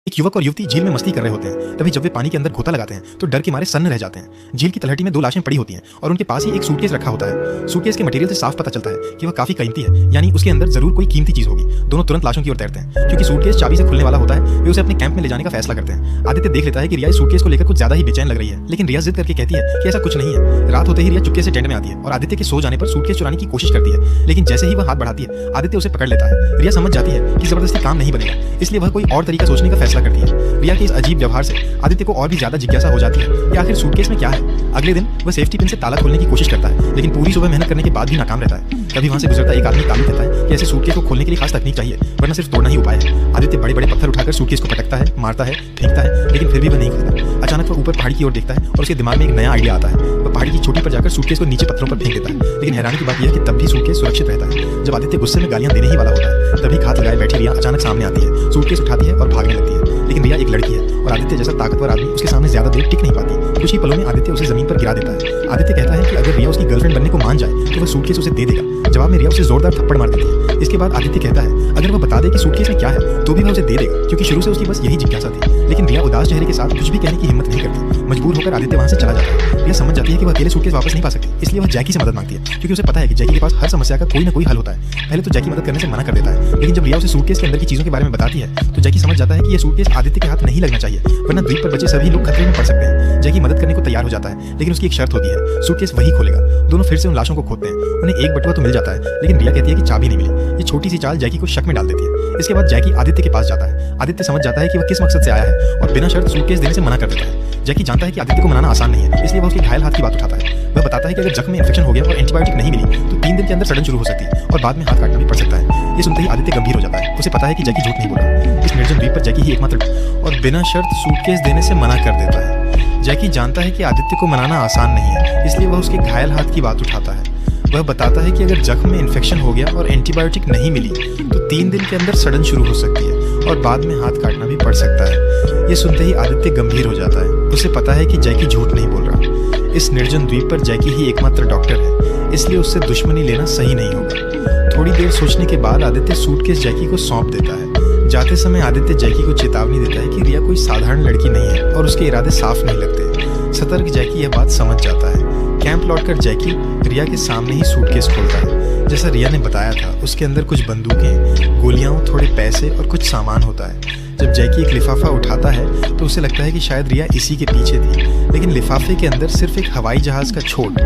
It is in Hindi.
एक युवक और युवती झील में मस्ती कर रहे होते हैं। तभी जब वे पानी के अंदर गोता लगाते हैं तो डर के मारे सन्न रह जाते हैं। झील की तलहटी में दो लाशें पड़ी होती हैं और उनके पास ही एक सूटकेस रखा होता है। सूटकेस के मटेरियल से साफ पता चलता है कि वह काफी कीमती है, यानी उसके अंदर जरूर कोई कीमती चीज होगी। दोनों तुरंत लाशों की ओर तैरते हैं। क्योंकि सूटकेस चाबी से खुलने वाला होता है, वे उसे अपने कैंप में ले जाने का फैसला करते हैं। आदित्य देख लेता है कि रिया इस सूटकेस को लेकर कुछ ज्यादा ही बेचैन लग रही है, लेकिन रिया जिद करके कहती है कि ऐसा कुछ नहीं है। रात होते ही रिया चुपके से टेंट में आती है और आदित्य के सो जाने पर सूटकेस चुराने की कोशिश करती है, लेकिन जैसे ही वह हाथ बढ़ाती है आदित्य उसे पकड़ लेता है। रिया समझ जाती है कि जबरदस्ती काम नहीं बनेगा, इसलिए वह कोई और तरीका सोचने का फैसला करती है। रिया के इस अजीब व्यवहार से आदित्य को और भी ज्यादा जिज्ञासा हो जाती है कि आखिर सूटकेस में क्या है। अगले दिन वह सेफ्टी पिन से ताला खोलने की कोशिश करता है, लेकिन पूरी सुबह मेहनत करने के बाद भी नाकाम रहता है। तभी वहां से गुजरता एक आदमी काबू कहता है कि ऐसे सूटकेस को खोलने के लिए खास तकनीक चाहिए, वरना सिर्फ तोड़ना ही उपाय है। आदित्य बड़े बड़े पत्थर उठाकर सूटकेस को पटकता है, मारता है, फेंकता है, लेकिन फिर भी वह नहीं खुलता। अचानक वह ऊपर पहाड़ी की ओर देखता है और उसके दिमाग में एक नया आइडिया आता है। वह पहाड़ी की चोटी पर जाकर सूटकेस को नीचे पत्थरों पर फेंक देता है, लेकिन हैरानी की बात यह है कि तब भी सूटकेस सुरक्षित रहता है। जब आदित्य गुस्से में गालियां देने ही वाला होता है, तभी घात लगाए बैठी रिया अचानक सामने आती है, सूटकेस उठाती है और भागने लगती है। लेकिन रिया एक लड़की है और आदित्य जैसा ताकतवर आदमी उसके सामने ज्यादा देर टिक नहीं पाती। कुछ ही पलों में आदित्य उसे जमीन पर गिरा देता है। आदित्य कहता है कि अगर रिया उसकी गर्लफ्रेंड बनने को मान जाए तो वह सूटकेस उसे दे देगा। जवाब में रिया उसे जोरदार थप्पड़ मार देती है। इसके बाद आदित्य कहता है अगर वह बता दे कि सूटकेस में क्या है तो भी वह उसे दे देगा, क्योंकि शुरू से उसकी बस यही जिज्ञासा थी। लेकिन रिया उदास चेहरे के साथ कुछ भी कहने की हिम्मत नहीं करती। मजबूर होकर आदित्य वहां से चला जाता है। रिया समझ जाती है कि वह अकेले सूटकेस वापस नहीं पा सकती, इसलिए वह जैकी से मदद मांगती है, क्योंकि उसे पता है कि जैकी के पास हर समस्या का कोई ना कोई हल होता है। पहले तो जैकी मदद करने से मना कर देता है, लेकिन जब रिया उसे सूटकेस के अंदर की चीजों के बारे में बताती है तो जैकी समझ जाता है कि यह सूटकेस आदित्य के हाथ नहीं लगना चाहिए, वरना द्वीप पर बचे सभी लोग खतरे में पड़ सकते हैं। जैकी मदद करने को तैयार हो जाता है, लेकिन उसकी एक शर्त होती है, सूटकेस वही खोलेगा। दोनों फिर से उन लाशों को खोदते हैं। उन्हें एक बटुआ तो मिल जाता है, लेकिन रिया कहती है कि चाबी नहीं मिली। ये छोटी सी चाल जैकी को शक में डाल देती है। इसके बाद जैकी आदित्य के पास जाता है। आदित्य समझ जाता है कि वह किस मकसद से आया है और बिना शर्त सूटकेस देने से मना कर देता है। जैकी जानता है कि आदित्य को मनाना आसान नहीं है, इसलिए वह उसके घायल हाथ की बात उठाता है। वह बताता है कि अगर जख्म में इंफेक्शन हो गया और एंटीबायोटिक नहीं मिली तो 3 दिन के अंदर सड़न शुरू हो सकती है और बाद में हाथ काटना भी पड़ सकता है। ये सुनते ही आदित्य गंभीर हो जाता है। उसे पता है कि जैकी झूठ नहीं बोल रहा। इस निर्जन द्वीप पर जैकी ही एकमात्र और बिना शर्त सूटकेस देने से मना कर देता है। जैकी जानता है कि आदित्य को मनाना आसान नहीं है, इसलिए वह उसके घायल हाथ की बात उठाता है। वह बताता है कि अगर जख्म में इन्फेक्शन हो गया और एंटीबायोटिक नहीं मिली तो 3 दिन के अंदर सड़न शुरू हो सकती है और बाद में हाथ काटना भी पड़ सकता है। ये सुनते ही आदित्य गंभीर हो जाता है। उसे पता है कि जैकी झूठ नहीं बोल रहा। इस निर्जन द्वीप पर जैकी ही एकमात्र डॉक्टर है, इसलिए उससे दुश्मनी लेना सही नहीं होगा। थोड़ी देर सोचने के बाद आदित्य सूटकेस जैकी को सौंप देता है। जाते समय आदित्य जैकी को चेतावनी देता है कि रिया कोई साधारण लड़की नहीं है और उसके इरादे साफ नहीं लगते। सतर्क जैकी यह बात समझ जाता है। कैंप लौटकर जैकी रिया के सामने ही सूटकेस खोलता है। जैसा रिया ने बताया था, उसके अंदर कुछ बंदूकें, गोलियां, थोड़े पैसे और कुछ सामान होता है। जब जैकी एक लिफाफा उठाता है तो उसे लगता है कि शायद रिया इसी के पीछे थी, लेकिन लिफाफे के अंदर सिर्फ एक हवाई जहाज का छोट